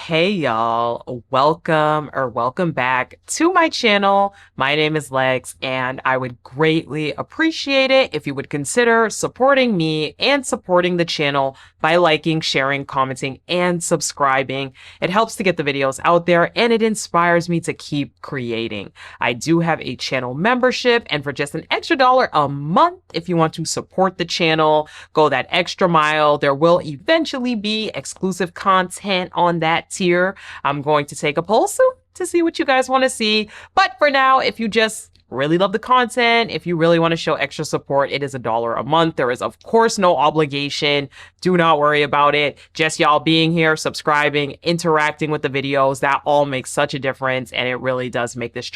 Hey y'all, welcome back to my channel. My name is Lex and I would greatly appreciate it if you would consider supporting me and supporting the channel by liking, sharing, commenting, and subscribing. It helps to get the videos out there and it inspires me to keep creating. I do have a channel membership, and for just an extra $1 a month, if you want to support the channel, go that extra mile. There will eventually be exclusive content on that tier. I'm going to take a poll soon to see what you guys want to see. But for now, if you just really love the content, if you really want to show extra support, it is $1 a month. There is, of course, no obligation. Do not worry about it. Just y'all being here, subscribing, interacting with the videos, that all makes such a difference. And it really does make this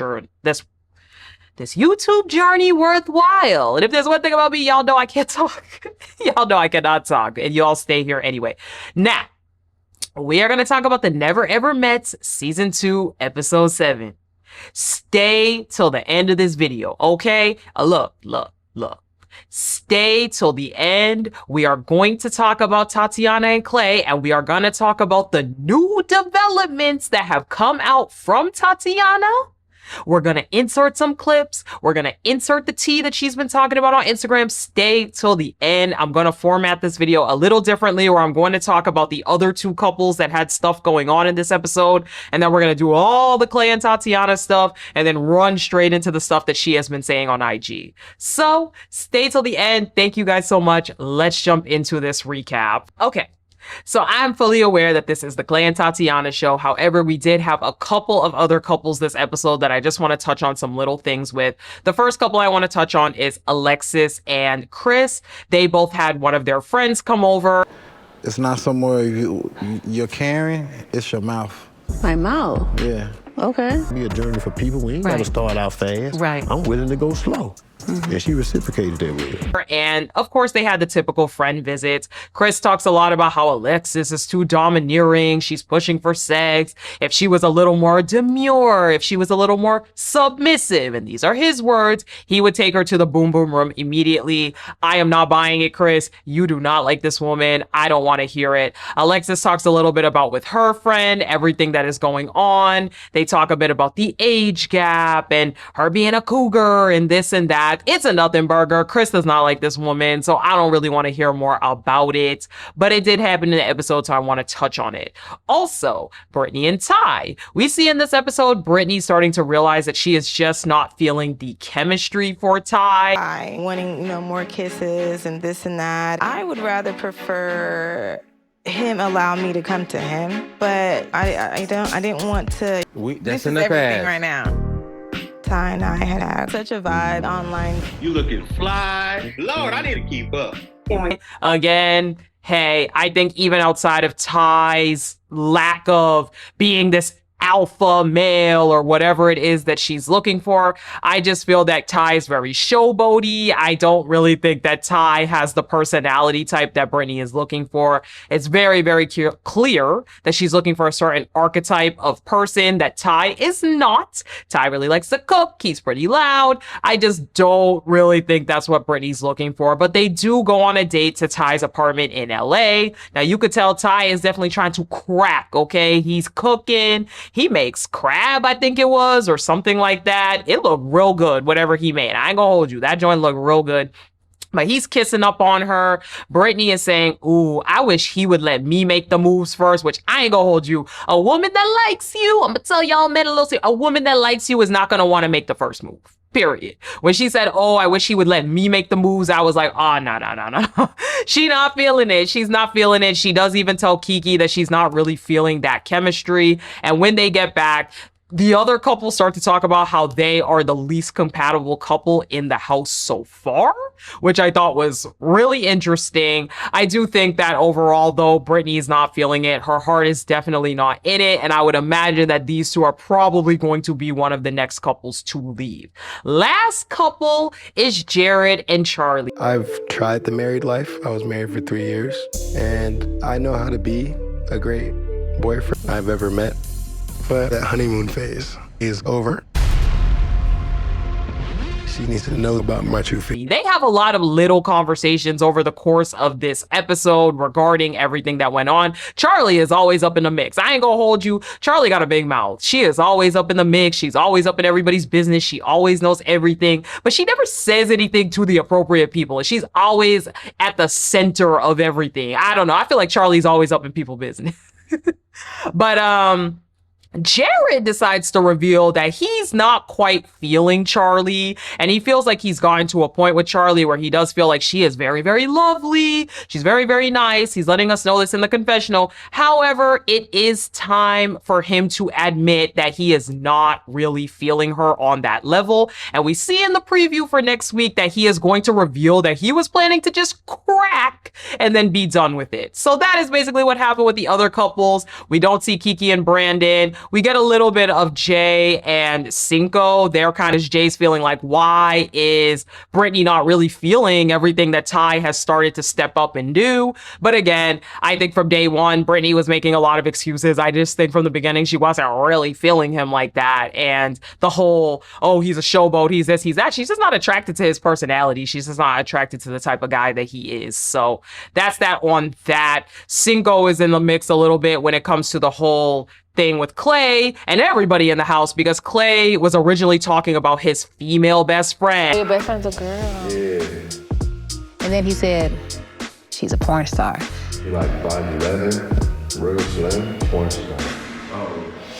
YouTube journey worthwhile. And if there's one thing about me, y'all know I can't talk. Y'all know I cannot talk. And y'all stay here anyway. Now, we are going to talk about the Never Ever Mets Season 2, Episode 7. Stay till the end of this video, okay? Look. Stay till the end. We are going to talk about Tatiana and Clay, and we are going to talk about the new developments that have come out from Tatiana. We're going to insert some clips. We're going to insert the tea that she's been talking about on Instagram. Stay till the end. I'm going to format this video a little differently, where I'm going to talk about the other two couples that had stuff going on in this episode. And then we're going to do all the Clay and Tatiana stuff and then run straight into the stuff that she has been saying on IG. So stay till the end. Thank you guys so much. Let's jump into this recap. Okay. So I'm fully aware that this is the Clay and Tatiana show. However, we did have a couple of other couples this episode that I just want to touch on some little things with. The first couple I want to touch on is Alexis and Chris. They both had one of their friends come over. It's not somewhere you're carrying, it's your mouth. My mouth? Yeah. Okay. Be a journey for people. We ain't gotta start out fast. Right. I'm willing to go slow. And she reciprocated that with it. And of course, they had the typical friend visits. Chris talks a lot about how Alexis is too domineering. She's pushing for sex. If she was a little more demure, if she was a little more submissive, and these are his words, he would take her to the boom boom room immediately. I am not buying it, Chris. You do not like this woman. I don't want to hear it. Alexis talks a little bit about with her friend, everything that is going on. They talk a bit about the age gap and her being a cougar and this and that. It's a nothing burger. Chris does not like this woman, so I don't really want to hear more about it. But it did happen in the episode, so I want to touch on it. Also, Brittany and Ty. We see in this episode, Brittany starting to realize that she is just not feeling the chemistry for Ty. Wanting, more kisses and this and that. I would rather prefer him allow me to come to him, but I didn't want to. That's in the everything past. right now. Ty and I had such a vibe online. You looking fly. Lord, I need to keep up. Again, hey, I think even outside of Ty's lack of being this alpha male or whatever it is that she's looking for, I just feel that Ty is very showboaty. I don't really think that Ty has the personality type that Brittany is looking for. It's very, very clear that she's looking for a certain archetype of person that Ty is not. Ty really likes to cook. He's pretty loud. I just don't really think that's what Brittany's looking for. But they do go on a date to Ty's apartment in LA. Now you could tell Ty is definitely trying to crack, okay? He's cooking. He makes crab, I think it was, or something like that. It looked real good, whatever he made. I ain't gonna hold you. That joint looked real good. But he's kissing up on her. Brittany is saying, ooh, I wish he would let me make the moves first, which I ain't gonna hold you. A woman that likes you, I'm gonna tell y'all, man, a woman that likes you is not gonna want to make the first move. Period. When she said, oh, I wish he would let me make the moves, I was like, oh, no. She not feeling it. She's not feeling it. She does even tell Kiki that she's not really feeling that chemistry. And when they get back, the other couple start to talk about how they are the least compatible couple in the house so far, which I thought was really interesting. I do think that overall, though, Brittany is not feeling it. Her heart is definitely not in it. And I would imagine that these two are probably going to be one of the next couples to leave. Last couple is Jared and Charlie. I've tried the married life. I was married for 3 years, and I know how to be a great boyfriend I've ever met. But that honeymoon phase is over. She needs to know about my true feelings. They have a lot of little conversations over the course of this episode regarding everything that went on. Charlie is always up in the mix. I ain't gonna hold you. Charlie got a big mouth. She is always up in the mix. She's always up in everybody's business. She always knows everything, but she never says anything to the appropriate people. She's always at the center of everything. I don't know. I feel like Charlie's always up in people's business. But Jared decides to reveal that he's not quite feeling Charlie, and he feels like he's gotten to a point with Charlie where he does feel like she is very, very lovely. She's very, very nice. He's letting us know this in the confessional. However, it is time for him to admit that he is not really feeling her on that level. And we see in the preview for next week that he is going to reveal that he was planning to just crack and then be done with it. So that is basically what happened with the other couples. We don't see Kiki and Brandon. We get a little bit of Jay and Cinco. They're kind of, Jay's feeling like, why is Brittany not really feeling everything that Ty has started to step up and do? But again, I think from day one, Brittany was making a lot of excuses. I just think from the beginning, she wasn't really feeling him like that. And the whole, oh, he's a showboat, he's this, he's that. She's just not attracted to his personality. She's just not attracted to the type of guy that he is. So that's that on that. Cinco is in the mix a little bit when it comes to the whole thing with Clay and everybody in the house, because Clay was originally talking about his female best friend. Your best friend's a girl. Yeah. And then he said, she's a porn star. She like 5'11", real slim, porn star.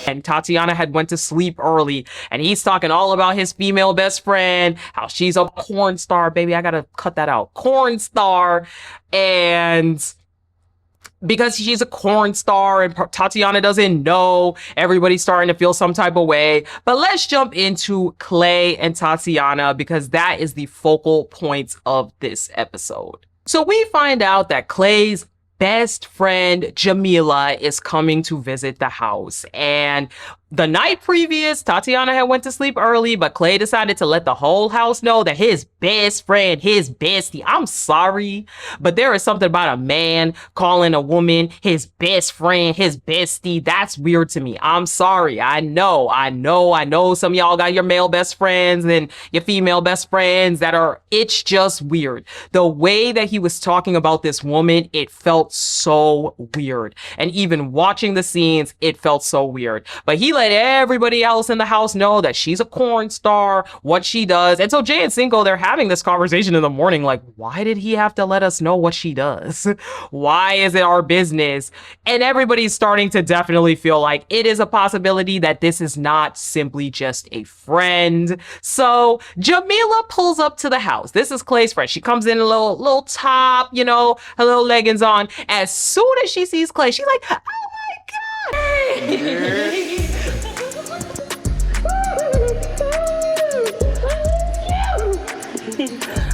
And Tatiana had went to sleep early, and he's talking all about his female best friend, how she's a porn star. Baby, I gotta cut that out. Corn star. And because she's a corn star and Tatiana doesn't know, everybody's starting to feel some type of way. But let's jump into Clay and Tatiana, because that is the focal point of this episode. So we find out that Clay's best friend Jamila is coming to visit the house, and the night previous, Tatiana had went to sleep early, but Clay decided to let the whole house know that his best friend, his bestie, I'm sorry, but there is something about a man calling a woman his best friend, his bestie. That's weird to me. I'm sorry. I know some of y'all got your male best friends and your female best friends it's just weird. The way that he was talking about this woman, it felt so weird. And even watching the scenes, it felt so weird. But he let everybody else in the house know that she's a corn star, what she does. And so Jay and Cinco, they're having this conversation in the morning, like, why did he have to let us know what she does? Why is it our business? And everybody's starting to definitely feel like it is a possibility that this is not simply just a friend. So Jamila pulls up to the house. This is Clay's friend. She comes in a little top, her little leggings on. As soon as she sees Clay, she's like, oh my God. Hey.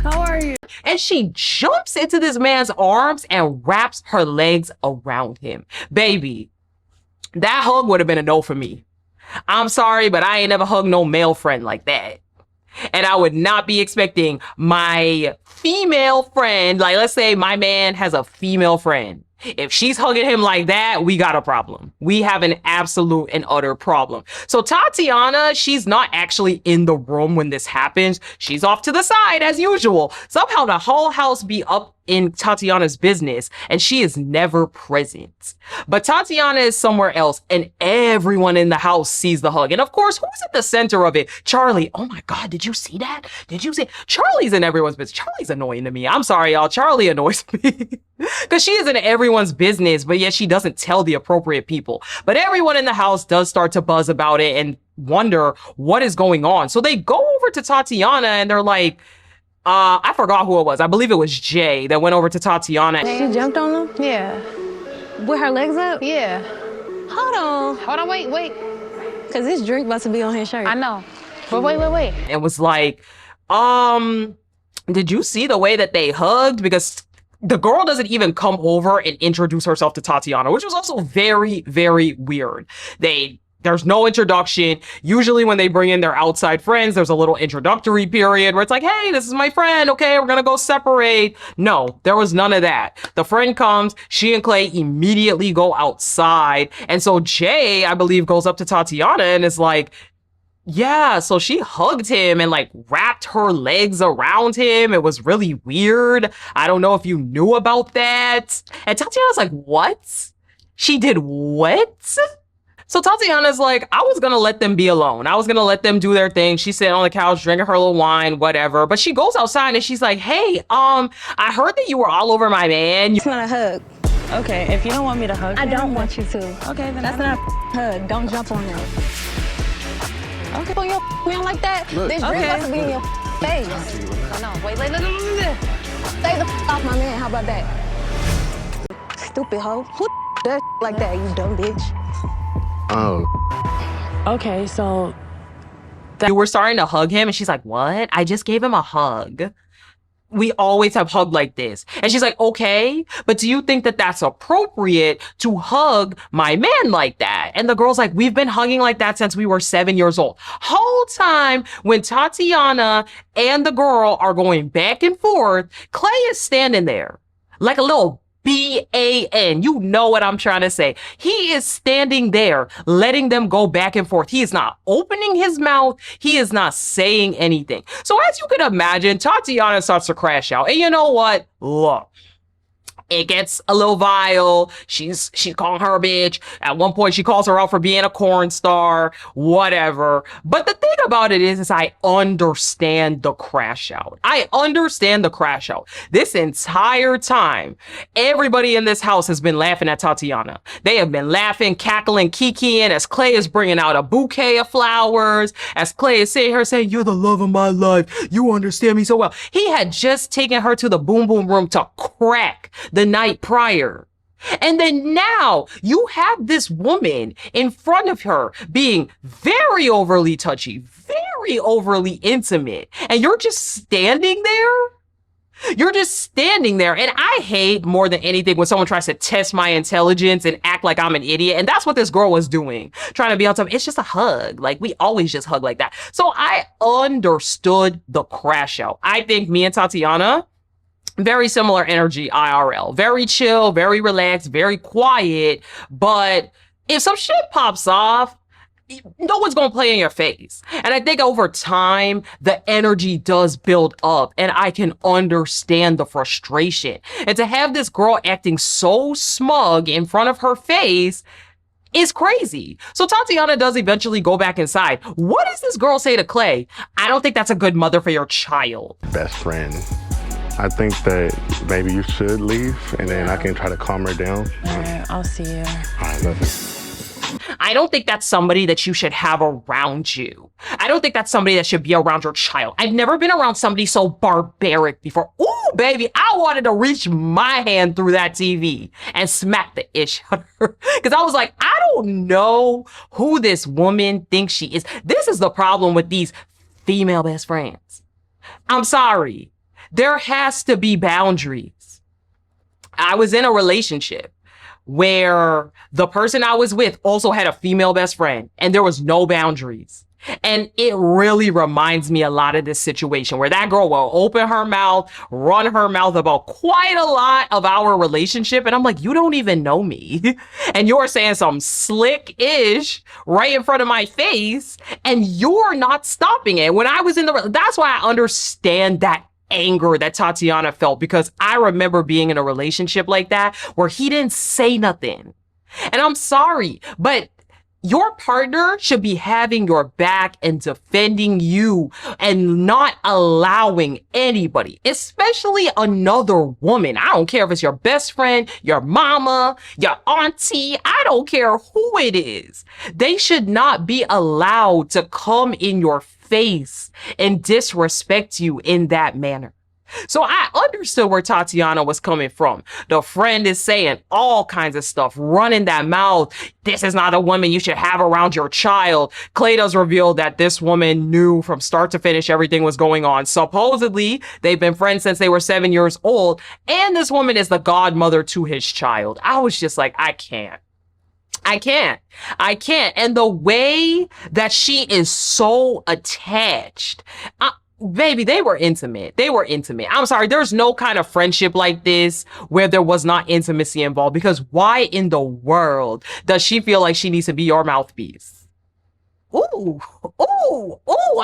How are you? And she jumps into this man's arms and wraps her legs around him. Baby, that hug would have been a no for me. I'm sorry, but I ain't never hugged no male friend like that. And I would not be expecting my female friend, like let's say my man has a female friend. If she's hugging him like that, we got a problem. We have an absolute and utter problem. So Tatiana, she's not actually in the room when this happens. She's off to the side as usual. Somehow the whole house be up in Tatiana's business and she is never present. But Tatiana is somewhere else and everyone in the house sees the hug. And of course, who's at the center of it? Charlie. Oh my God, did you see that? Did you see? Charlie's in everyone's business. Charlie's annoying to me. I'm sorry, y'all. Charlie annoys me because she is in everyone's business, but yet she doesn't tell the appropriate people. But everyone in the house does start to buzz about it and wonder what is going on. So they go over to Tatiana and they're like, I forgot who it was. I believe it was Jay that went over to Tatiana. She jumped on him? Yeah. With her legs up? Yeah. Hold on, wait. Cause this drink about to be on his shirt. I know. But wait. It was like, did you see the way that they hugged? Because the girl doesn't even come over and introduce herself to Tatiana, which was also very, very weird. There's no introduction. Usually when they bring in their outside friends, there's a little introductory period where it's like, hey, this is my friend. Okay, we're gonna go separate. No, there was none of that. The friend comes, she and Clay immediately go outside. And so Jay, I believe, goes up to Tatiana and is like, Yeah, so she hugged him and like wrapped her legs around him. It was really weird. I don't know if you knew about that. And Tatiana's like, what? She did what? So Tatiana's like, I was gonna let them be alone. I was gonna let them do their thing. She's sitting on the couch drinking her little wine, whatever. But she goes outside and she's like, hey, I heard that you were all over my man. It's not a hug. Okay, if you don't want me to hug I him, don't want you to. Okay, then That's not a hug. Don't jump on that. Okay, put your me on like that. Look. This drink Okay. must be in your face. Oh, no, wait. Stay the off my man. How about that? Stupid hoe. Who does like that, you dumb bitch? Oh, Okay, so You were starting to hug him and she's like, what? I just gave him a hug. We always have hugged like this. And she's like, okay, but do you think that that's appropriate to hug my man like that? And the girl's like, we've been hugging like that since we were 7 years old. Whole time when Tatiana and the girl are going back and forth, Clay is standing there like a little BAN. You know what I'm trying to say. He is standing there, letting them go back and forth. He is not opening his mouth. He is not saying anything. So as you can imagine, Tatiana starts to crash out. And you know what? Look. It gets a little vile. She's calling her a bitch. At one point, she calls her out for being a corn star, whatever. But the thing about it is I understand the crash out. I understand the crash out. This entire time, everybody in this house has been laughing at Tatiana. They have been laughing, cackling, kikiing as Clay is bringing out a bouquet of flowers, as Clay is sitting here saying, you're the love of my life. You understand me so well. He had just taken her to the boom boom room to crack the night prior. And then now you have this woman in front of her being very overly touchy, very overly intimate, and you're just standing there? You're just standing there. And I hate more than anything when someone tries to test my intelligence and act like I'm an idiot. And that's what this girl was doing, trying to be on top. It's just a hug. Like, we always just hug like that. So I understood the crash out. I think me and Tatiana, very similar energy IRL. Very chill, very relaxed, very quiet. But if some shit pops off, no one's gonna play in your face. And I think over time, the energy does build up and I can understand the frustration. And to have this girl acting so smug in front of her face is crazy. So Tatiana does eventually go back inside. What does this girl say to Clay? I don't think that's a good mother for your child. best friend. I think that maybe you should leave, and then I can try to calm her down. all right, I'll see you. I love it. I don't think that's somebody that you should have around you. I don't think that's somebody that should be around your child. I've never been around somebody so barbaric before. Ooh, baby, I wanted to reach my hand through that TV and smack the ish out of her. Because I was like, I don't know who this woman thinks she is. This is the problem with these female best friends. I'm sorry. There has to be boundaries. I was in a relationship where the person I was with also had a female best friend and there was no boundaries. And it really reminds me a lot of this situation where that girl will open her mouth, run her mouth about quite a lot of our relationship. And I'm like, you don't even know me. And you're saying some slick-ish right in front of my face and you're not stopping it. When I was that's why I understand that anger that Tatiana felt, because I remember being in a relationship like that where he didn't say nothing. And I'm sorry, but your partner should be having your back and defending you and not allowing anybody, especially another woman. I don't care if it's your best friend, your mama, your auntie. I don't care who it is. They should not be allowed to come in your face and disrespect you in that manner. So I understood where Tatiana was coming from. The friend is saying all kinds of stuff, running that mouth. This is not a woman you should have around your child. Clay does reveal that this woman knew from start to finish everything was going on. Supposedly, they've been friends since they were 7 years old, and this woman is the godmother to his child. I was just like, I can't. And the way that she is so attached, baby, they were intimate. I'm sorry, there's no kind of friendship like this where there was not intimacy involved, because why in the world does she feel like she needs to be your mouthpiece? Ooh,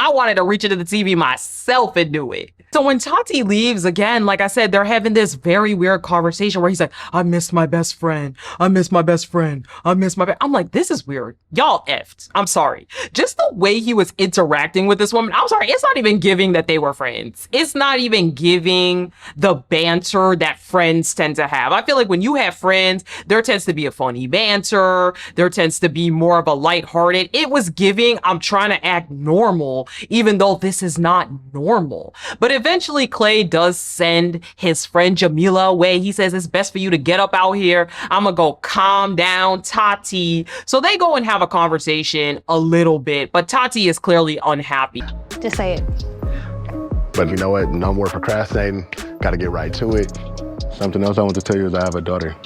I wanted to reach into the TV myself and do it. So when Tati leaves, again, like I said, they're having this very weird conversation where he's like, I miss my best friend. I miss my best friend. I miss my I'm like, this is weird. Y'all effed. I'm sorry. Just the way he was interacting with this woman, I'm sorry, it's not even giving that they were friends. It's not even giving the banter that friends tend to have. I feel like when you have friends, there tends to be a funny banter. There tends to be more of a lighthearted. It was giving, I'm trying to act normal, even though this is not normal. But eventually Clay does send his friend Jamila away. He says, it's best for you to get up out here. I'm gonna go calm down Tati. So they go and have a conversation a little bit, but Tati is clearly unhappy. Just say it. But you know what? No more procrastinating. Got to get right to it. Something else I want to tell you is I have a daughter.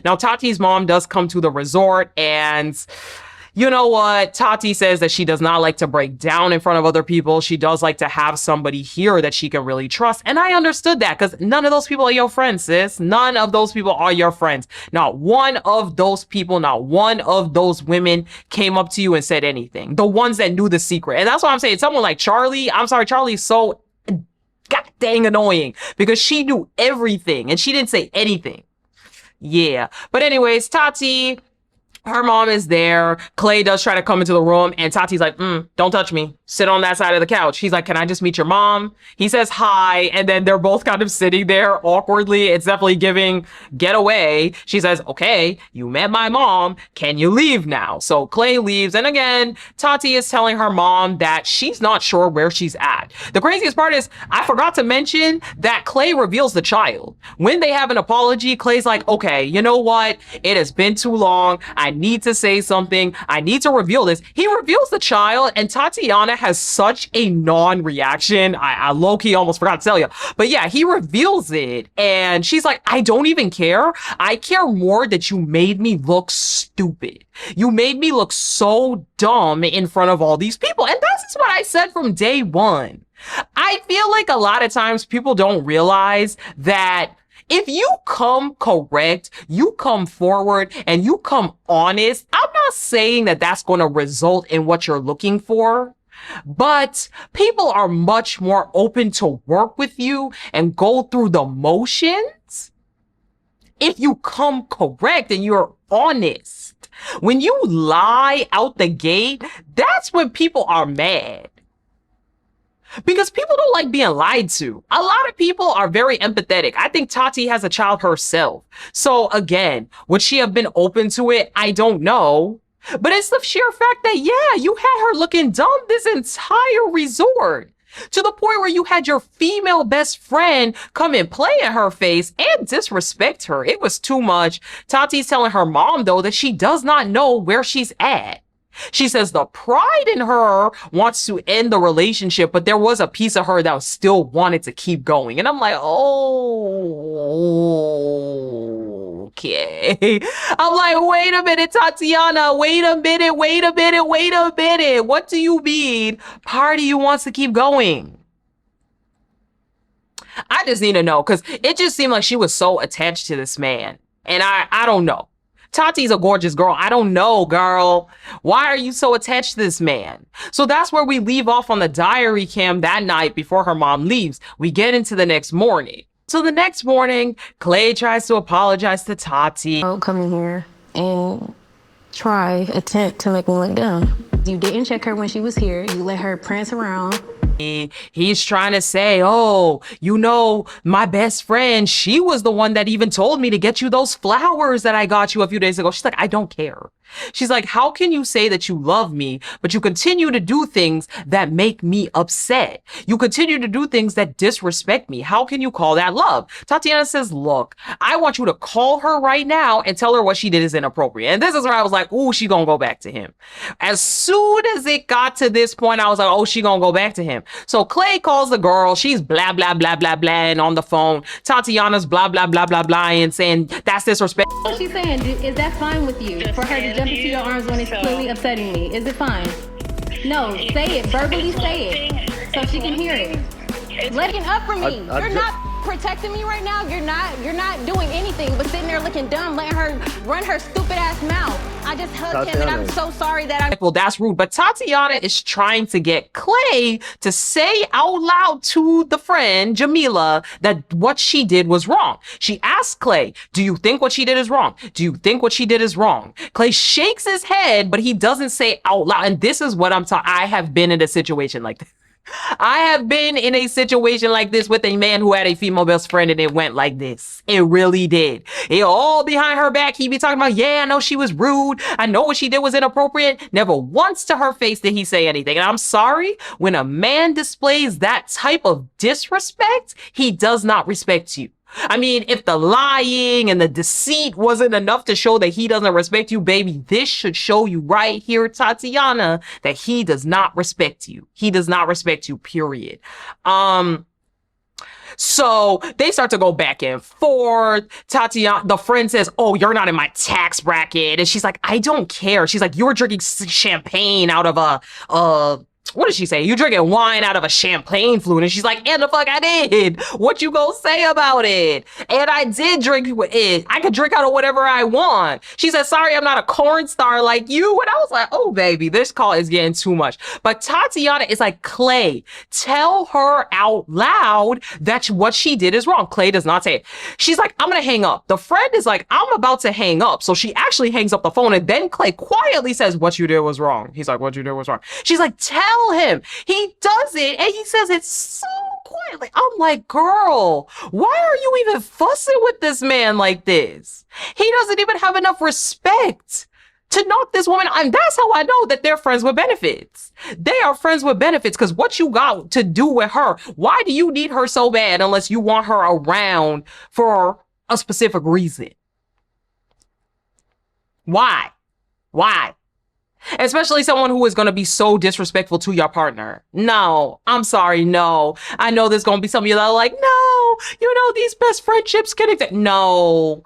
Now, Tati's mom does come to the resort, and you know what? Tati says that she does not like to break down in front of other people. She does like to have somebody here that she can really trust. And I understood that because none of those people are your friends, sis. None of those people are your friends. Not one of those people, not one of those women came up to you and said anything. The ones that knew the secret. And that's what I'm saying. Someone like Charlie, I'm sorry, Charlie's so god dang annoying because she knew everything and she didn't say anything. Yeah. But anyways, Tati, her mom is there. Clay does try to come into the room and Tati's like, don't touch me. Sit on that side of the couch. He's like, can I just meet your mom? He says hi. And then they're both kind of sitting there awkwardly. It's definitely giving get away. She says, okay, you met my mom. Can you leave now? So Clay leaves. And again, Tati is telling her mom that she's not sure where she's at. The craziest part is I forgot to mention that Clay reveals the child. When they have an apology, Clay's like, okay, you know what? It has been too long. I need to say something. I need to reveal this. He reveals the child and Tatiana has such a non-reaction. I low-key almost forgot to tell you. But yeah, he reveals it and she's like, I don't even care. I care more that you made me look stupid. You made me look so dumb in front of all these people. And that's what I said from day one. I feel like a lot of times people don't realize that if you come correct, you come forward, and you come honest, I'm not saying that that's going to result in what you're looking for, but people are much more open to work with you and go through the motions if you come correct and you're honest. When you lie out the gate, that's when people are mad. Because people don't like being lied to. A lot of people are very empathetic. I think Tati has a child herself. So again, would she have been open to it? I don't know. But it's the sheer fact that, yeah, you had her looking dumb this entire resort. To the point where you had your female best friend come and play in her face and disrespect her. It was too much. Tati's telling her mom, though, that she does not know where she's at. She says the pride in her wants to end the relationship, but there was a piece of her that still wanted to keep going. And I'm like, oh, okay. I'm like, wait a minute, Tatiana, wait a minute. What do you mean? Part of you wants to keep going. I just need to know, because it just seemed like she was so attached to this man. And I don't know. Tati's a gorgeous girl. I don't know, girl. Why are you so attached to this man? So that's where we leave off on the diary cam that night before her mom leaves. We get into the next morning. So the next morning, Clay tries to apologize to Tati. Don't come in here and attempt to make me let down. You didn't check her when she was here. You let her prance around. He's trying to say, oh, you know, my best friend, she was the one that even told me to get you those flowers that I got you a few days ago. She's like, I don't care. She's like, how can you say that you love me, but you continue to do things that make me upset? You continue to do things that disrespect me. How can you call that love? Tatiana says, look, I want you to call her right now and tell her what she did is inappropriate. And this is where I was like, ooh, she gonna go back to him. As soon as it got to this point, I was like, oh, she gonna go back to him. So Clay calls the girl. She's blah, blah, blah, blah, blah, and on the phone. Tatiana's blah, blah, blah, blah, blah, and saying that's disrespect. What she's saying, is that fine with you? For her to jump into your arms when it's clearly upsetting me? Is it fine? No, say it. Verbally say it. So she can hear it. Let it up for me. You're not protecting me right now. You're not doing anything but sitting there looking dumb, letting her run her stupid ass mouth. I just hugged him, and I'm so sorry that I... Well, that's rude. But Tatiana is trying to get Clay to say out loud to the friend, Jamila, that what she did was wrong. She asked Clay, do you think what she did is wrong? Do you think what she did is wrong? Clay shakes his head, but he doesn't say out loud. And this is what I'm talking. I have been in a situation like this. I have been in a situation like this with a man who had a female best friend, and it went like this. It really did. It all behind her back. He be talking about, yeah, I know she was rude. I know what she did was inappropriate. Never once to her face did he say anything. And I'm sorry, when a man displays that type of disrespect, he does not respect you. I mean, if the lying and the deceit wasn't enough to show that he doesn't respect you, baby, this should show you right here, Tatiana, that he does not respect you. He does not respect you, period. So they start to go back and forth. Tatiana, the friend says, oh, you're not in my tax bracket. And she's like, I don't care. She's like, you're drinking champagne out of what did she say? You drinking wine out of a champagne flute. And she's like, and the fuck I did. What you gonna say about it? And I did drink it. I could drink out of whatever I want. She said, sorry, I'm not a corn star like you. And I was like, oh, baby, this call is getting too much. But Tatiana is like, Clay, tell her out loud that what she did is wrong. Clay does not say it. She's like, I'm gonna hang up. The friend is like, I'm about to hang up. So she actually hangs up the phone. And then Clay quietly says, what you did was wrong. He's like, what you did was wrong. She's like, tell him. He does it, and he says it so quietly. I'm like, girl, why are you even fussing with this man like this? He doesn't even have enough respect to knock this woman. And that's how I know that they're friends with benefits. They are friends with benefits, because what you got to do with her, why do you need her so bad unless you want her around for a specific reason? Why? Especially someone who is going to be so disrespectful to your partner. No, I'm sorry, no. I know there's going to be some of you that are like, no, you know, these best friendships can exist. No.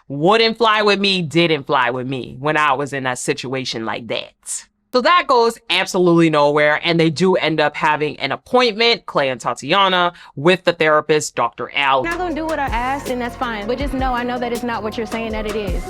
Wouldn't fly with me, didn't fly with me when I was in that situation like that. So that goes absolutely nowhere, and they do end up having an appointment, Clay and Tatiana, with the therapist, Dr. Al. I'm not gonna do what I asked, and that's fine. But just know, I know that it's not what you're saying that it is.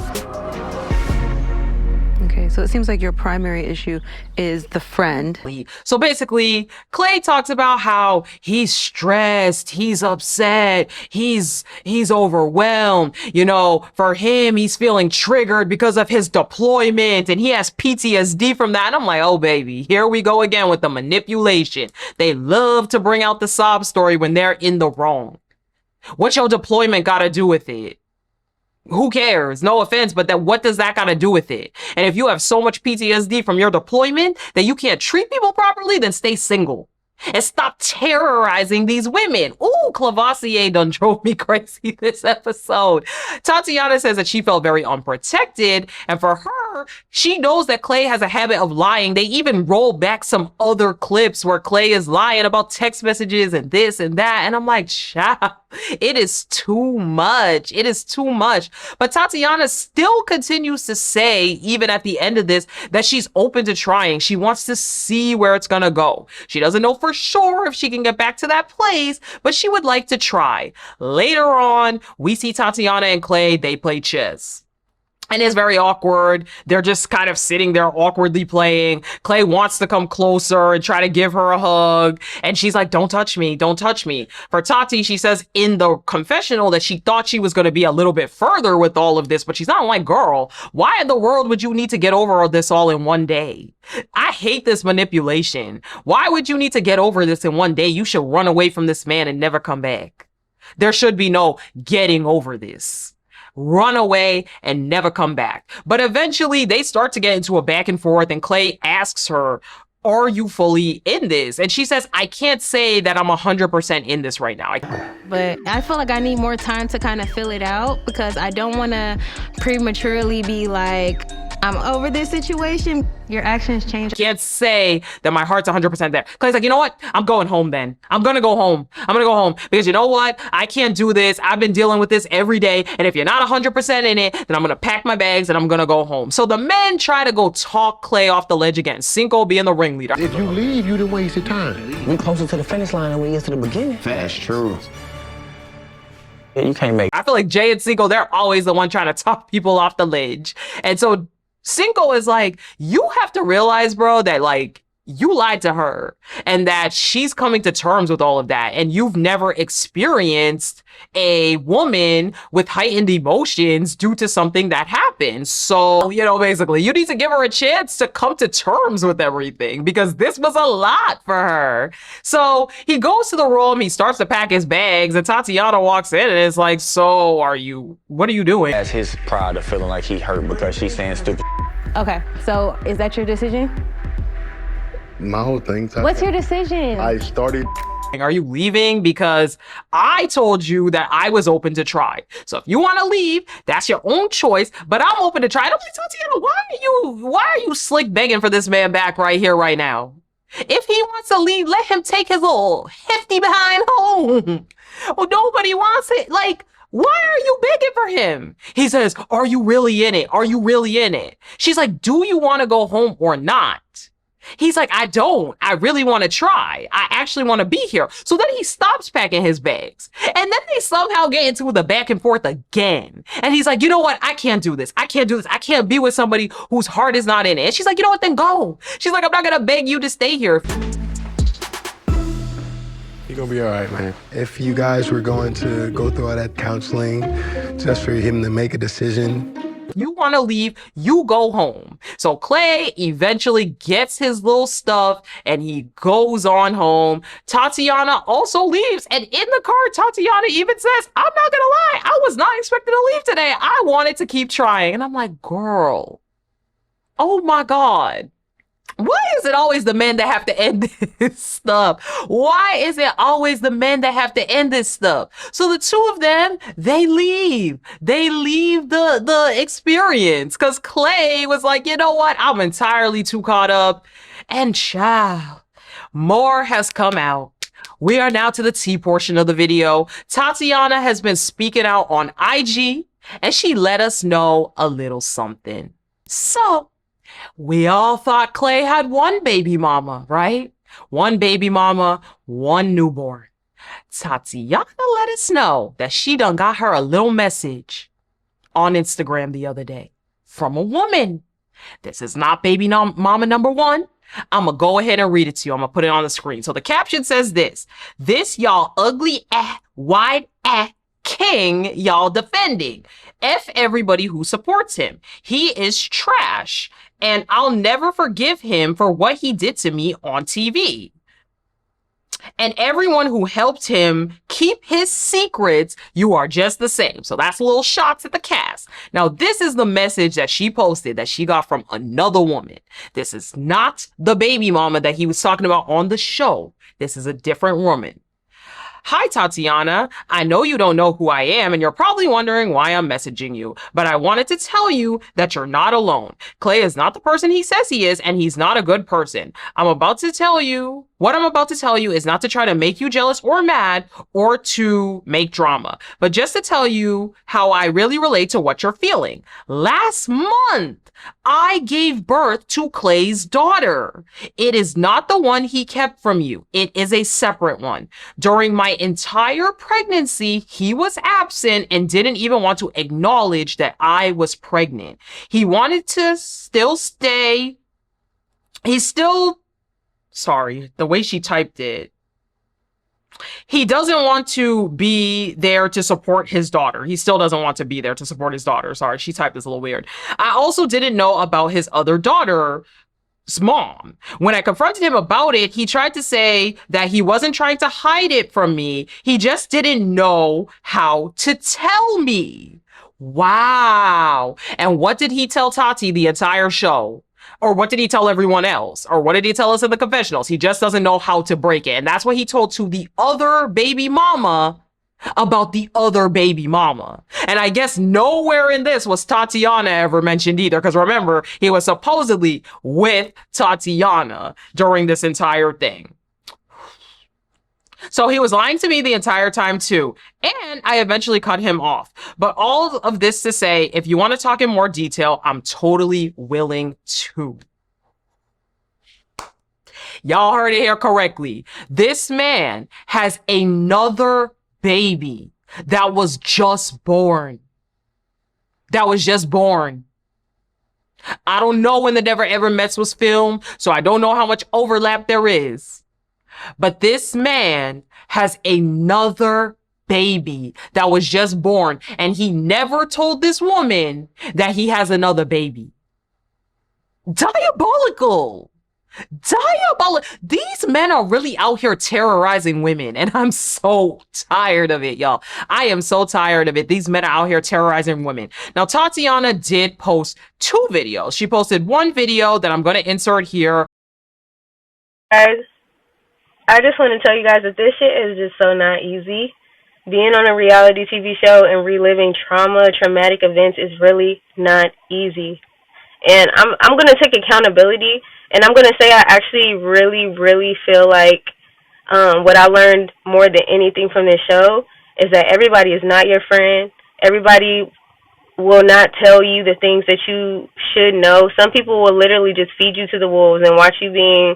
Okay, so it seems like your primary issue is the friend. So basically, Clay talks about how he's stressed, he's upset, he's overwhelmed. You know, for him, he's feeling triggered because of his deployment, and he has PTSD from that. And I'm like, oh, baby, here we go again with the manipulation. They love to bring out the sob story when they're in the wrong. What's your deployment got to do with it? Who cares? No offense, but what does that got to do with it? And if you have so much PTSD from your deployment that you can't treat people properly, then stay single. And stop terrorizing these women. Ooh, Clavassier done drove me crazy this episode. Tatiana says that she felt very unprotected. And for her, she knows that Clay has a habit of lying. They even roll back some other clips where Clay is lying about text messages and this and that. And I'm like, child, it is too much. It is too much. But Tatiana still continues to say, even at the end of this, that she's open to trying. She wants to see where it's gonna go. She doesn't know for sure if she can get back to that place, but she would like to try. Later on, we see Tatiana and Clay, they play chess. And it's very awkward. They're just kind of sitting there awkwardly playing. Clay wants to come closer and try to give her a hug. And she's like, don't touch me. Don't touch me. For Tati, she says in the confessional that she thought she was going to be a little bit further with all of this, but she's not like, girl, why in the world would you need to get over this all in one day? I hate this manipulation. Why would you need to get over this in one day? You should run away from this man and never come back. There should be no getting over this. Run away and never come back. But eventually they start to get into a back and forth, and Clay asks her, are you fully in this? And she says, I can't say that I'm 100% in this right now. But I feel like I need more time to kind of fill it out, because I don't want to prematurely be like, I'm over this situation. Your actions change. Can't say that my heart's 100% there. Clay's like, you know what? I'm going home then. I'm gonna go home. I'm gonna go home because you know what? I can't do this. I've been dealing with this every day. And if you're not 100% in it, then I'm gonna pack my bags and I'm gonna go home. So the men try to go talk Clay off the ledge again. Cinco being the ringleader. If you leave, you done wasted time. We closer to the finish line than we is to the beginning. That's true. You can't make. I feel like Jay and Cinco, they're always the one trying to talk people off the ledge. And so Cinco is like, you have to realize, bro, that like you lied to her and that she's coming to terms with all of that. And you've never experienced a woman with heightened emotions due to something that happened. So, you know, basically, you need to give her a chance to come to terms with everything because this was a lot for her. So he goes to the room, he starts to pack his bags, and Tatiana walks in and is like, so what are you doing? That's his pride of feeling like he hurt because she's saying stupid. Okay, so is that your decision? My whole thing. What's your decision? I started. Are you leaving? Because I told you that I was open to try. So if you want to leave, that's your own choice, but I'm open to try. And I'm like, Tatiana, why are you slick begging for this man back right here, right now? If he wants to leave, let him take his little hefty behind home. Well, nobody wants it. Like, why are you begging for him? He says, are you really in it? Are you really in it? She's like, do you want to go home or not? He's like, I don't. I really want to try. I actually want to be here. So then he stops packing his bags. And then they somehow get into the back and forth again. And he's like, you know what? I can't do this. I can't do this. I can't be with somebody whose heart is not in it. And she's like, you know what? Then go. She's like, I'm not going to beg you to stay here. You're gonna be all right, man. If you guys were going to go through all that counseling just for him to make a decision, you want to leave, you go home. So Clay eventually gets his little stuff and he goes on home. Tatiana also leaves. And in the car, Tatiana even says, I'm not going to lie. I was not expecting to leave today. I wanted to keep trying. And I'm like, girl, oh my God. Why is it always the men that have to end this stuff? Why is it always the men that have to end this stuff? So the two of them, they leave. They leave the experience because Clay was like, you know what? I'm entirely too caught up. And child, more has come out. We are now to the tea portion of the video. Tatiana has been speaking out on IG and she let us know a little something. So, we all thought Clay had one baby mama, right? One baby mama, one newborn. Tatiana let us know that she done got her a little message on Instagram the other day from a woman. This is not baby mama number one. I'm going to go ahead and read it to you. I'm going to put it on the screen. So the caption says this y'all ugly wide king y'all defending. F everybody who supports him. He is trash. And I'll never forgive him for what he did to me on TV. And everyone who helped him keep his secrets, you are just the same. So that's little shots at the cast. Now, this is the message that she posted that she got from another woman. This is not the baby mama that he was talking about on the show. This is a different woman. Hi, Tatiana. I know you don't know who I am, and you're probably wondering why I'm messaging you, but I wanted to tell you that you're not alone. Clay is not the person he says he is, and he's not a good person. What I'm about to tell you is not to try to make you jealous or mad or to make drama, but just to tell you how I really relate to what you're feeling. Last month, I gave birth to Clay's daughter. It is not the one he kept from you. It is a separate one. During my entire pregnancy, he was absent and didn't even want to acknowledge that I was pregnant. He wanted to still stay. Sorry, the way she typed it. He doesn't want to be there to support his daughter. He still doesn't want to be there to support his daughter. Sorry, she typed this a little weird. I also didn't know about his other daughter's mom. When I confronted him about it, he tried to say that he wasn't trying to hide it from me. He just didn't know how to tell me. Wow. And what did he tell Tati the entire show? Or what did he tell everyone else? Or what did he tell us in the confessionals? He just doesn't know how to break it. And that's what he told to the other baby mama about the other baby mama. And I guess nowhere in this was Tatiana ever mentioned either, because remember, he was supposedly with Tatiana during this entire thing. So he was lying to me the entire time too, and I eventually cut him off. But all of this to say, if you want to talk in more detail, I'm totally willing to. Y'all heard it here correctly. This man has another baby that was just born. That was just born. I don't know when the Never Ever Mets was filmed, so I don't know how much overlap there is. But this man has another baby that was just born, and he never told this woman that he has another baby. Diabolical. These men are really out here terrorizing women, and I'm so tired of it, y'all. I am so tired of it. These men are out here terrorizing women. Now, Tatiana did post 2 videos. She posted one video that I'm going to insert here. Guys, I just want to tell you guys that this shit is just so not easy. Being on a reality TV show and reliving traumatic events is really not easy. And I'm going to take accountability, and I'm going to say I actually really feel like what I learned more than anything from this show is that everybody is not your friend. Everybody will not tell you the things that you should know. Some people will literally just feed you to the wolves and watch you being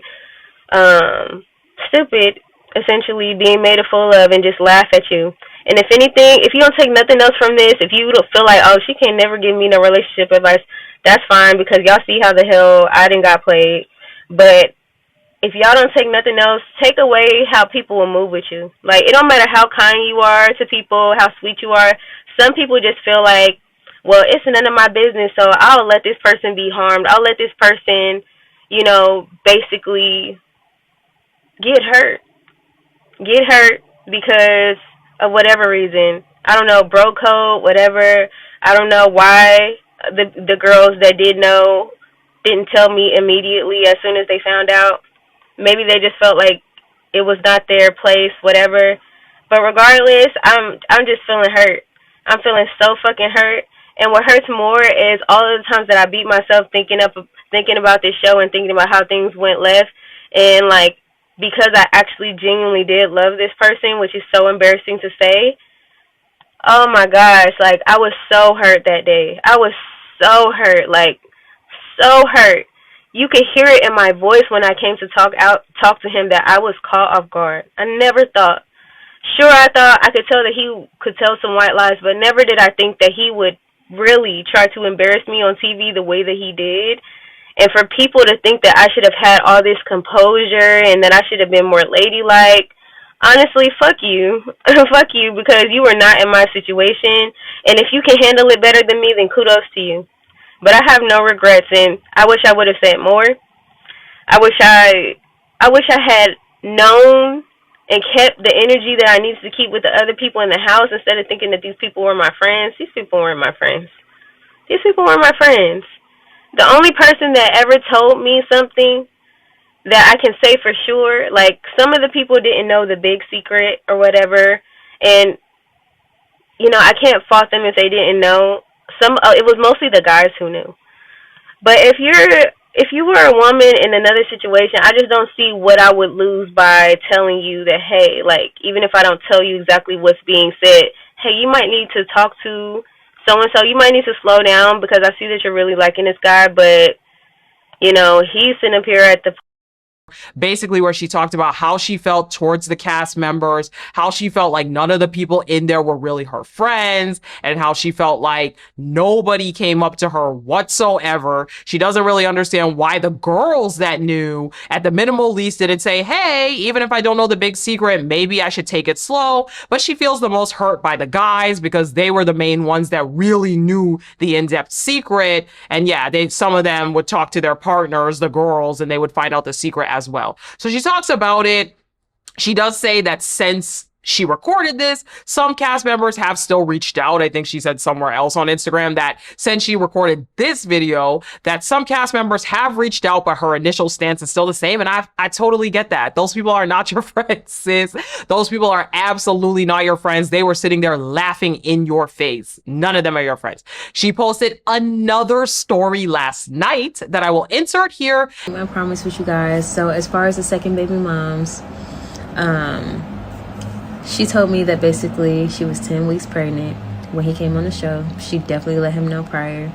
stupid, essentially being made a fool of, and just laugh at you. And if anything, if you don't take nothing else from this, if you don't feel like, oh, she can never give me no relationship advice, that's fine, because y'all see how the hell I done got played. But if y'all don't take nothing else, take away how people will move with you. Like, it don't matter how kind you are to people, how sweet you are. Some people just feel like, well, it's none of my business, so I'll let this person be harmed. I'll let this person, you know, basically get hurt because of whatever reason. I don't know, bro code, whatever. I don't know why the girls that did know didn't tell me immediately as soon as they found out. Maybe they just felt like it was not their place, whatever. But regardless, I'm just feeling hurt. I'm feeling so fucking hurt. And what hurts more is all of the times that I beat myself thinking about this show and thinking about how things went left, and like, because I actually genuinely did love this person, which is so embarrassing to say. Oh my gosh, like, I was so hurt that day. I was so hurt, like, so hurt. You could hear it in my voice when I came to talk to him that I was caught off guard. I never thought. Sure, I thought I could tell that he could tell some white lies, but never did I think that he would really try to embarrass me on TV the way that he did. And for people to think that I should have had all this composure and that I should have been more ladylike, honestly, fuck you. Fuck you, because you were not in my situation. And if you can handle it better than me, then kudos to you. But I have no regrets, and I wish I would have said more. I wish I had known and kept the energy that I needed to keep with the other people in the house instead of thinking that these people were my friends. These people weren't my friends. These people weren't my friends. The only person that ever told me something that I can say for sure, like, some of the people didn't know the big secret or whatever, and, you know, I can't fault them if they didn't know. It was mostly the guys who knew. But if you were a woman in another situation, I just don't see what I would lose by telling you that, hey, like, even if I don't tell you exactly what's being said, hey, you might need to talk to so-and-so. You might need to slow down because I see that you're really liking this guy, but, you know, he's sitting up here at the basically where she talked about how she felt towards the cast members, how she felt like none of the people in there were really her friends, and how she felt like nobody came up to her whatsoever. She doesn't really understand why the girls that knew, at the minimal least, didn't say, hey, even if I don't know the big secret, maybe I should take it slow. But she feels the most hurt by the guys because they were the main ones that really knew the in-depth secret. And yeah, some of them would talk to their partners, the girls, and they would find out the secret as well. So she talks about it. She does say that since she recorded this. Some cast members have still reached out. I think she said somewhere else on Instagram that since she recorded this video, that some cast members have reached out, but her initial stance is still the same. And I totally get that. Those people are not your friends, sis. Those people are absolutely not your friends. They were sitting there laughing in your face. None of them are your friends. She posted another story last night that I will insert here. I promise with you guys. So as far as the second baby moms, she told me that basically she was 10 weeks pregnant when he came on the show. She definitely let him know prior.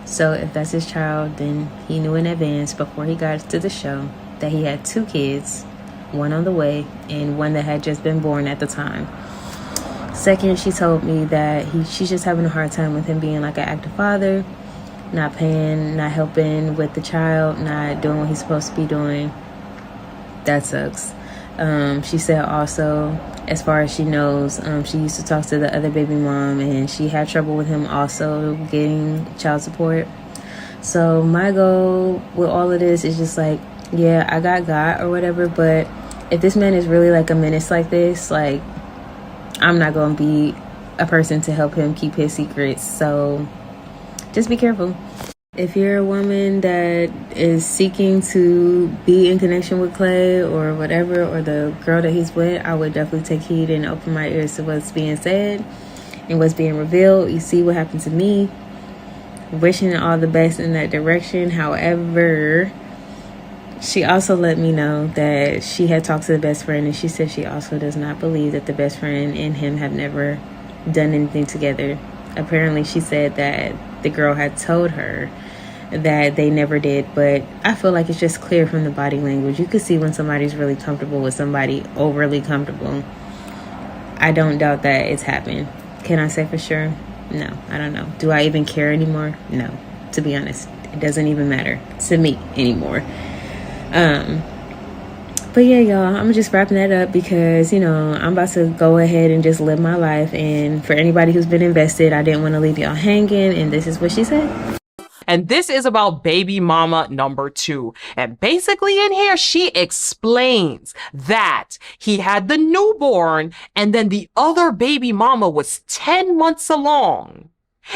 So if that's his child, then he knew in advance before he got to the show that he had 2 kids, one on the way and one that had just been born at the time. Second, she told me that she's just having a hard time with him being like an active father, not paying, not helping with the child, not doing what he's supposed to be doing. That sucks. She said also, as far as she knows, she used to talk to the other baby mom and she had trouble with him also getting child support. So my goal with all of this is just like, yeah, I got or whatever, but if this man is really like a menace like this, like, I'm not going to be a person to help him keep his secrets. So just be careful. If you're a woman that is seeking to be in connection with Clay or whatever, or the girl that he's with, I would definitely take heed and open my ears to what's being said and what's being revealed. You see what happened to me. Wishing all the best in that direction. However, she also let me know that she had talked to the best friend, and she said she also does not believe that the best friend and him have never done anything together. Apparently, she said that the girl had told her that they never did, but I feel like it's just clear from the body language. You could see when somebody's really comfortable with somebody, overly comfortable. I don't doubt that it's happened. Can I say for sure? No, I don't know. Do I even care anymore? No, to be honest. It doesn't even matter to me anymore. But yeah, y'all, I'm just wrapping that up because, you know, I'm about to go ahead and just live my life. And for anybody who's been invested, I didn't want to leave y'all hanging. And this is what she said. And this is about baby mama number 2. And basically in here, she explains that he had the newborn and then the other baby mama was 10 months along.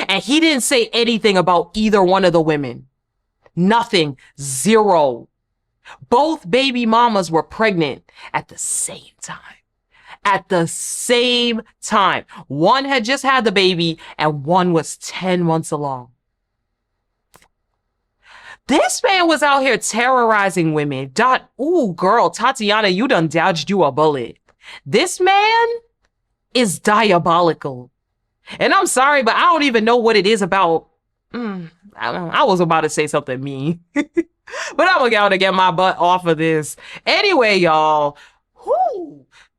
And he didn't say anything about either one of the women. Nothing. Zero. Both baby mamas were pregnant at the same time. At the same time. One had just had the baby and one was 10 months along. This man was out here terrorizing women. Ooh, girl, Tatiana, you done dodged you a bullet. This man is diabolical. And I'm sorry, but I don't even know what it is about. I was about to say something mean. But I'm gonna get my butt off of this. Anyway, y'all.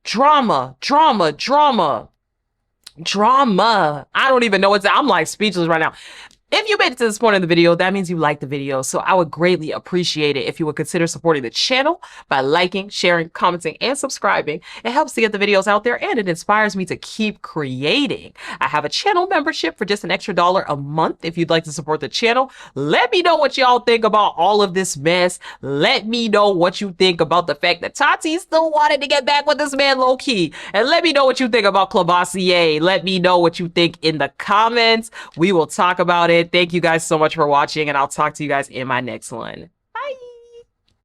Drama. I don't even know I'm like speechless right now. If you made it to this point in the video, that means you liked the video. So I would greatly appreciate it if you would consider supporting the channel by liking, sharing, commenting, and subscribing. It helps to get the videos out there and it inspires me to keep creating. I have a channel membership for just an extra $1 a month if you'd like to support the channel. Let me know what y'all think about all of this mess. Let me know what you think about the fact that Tati still wanted to get back with this man low-key. And let me know what you think about Clavassier. Let me know what you think in the comments. We will talk about it. Thank you guys so much for watching, and I'll talk to you guys in my next one.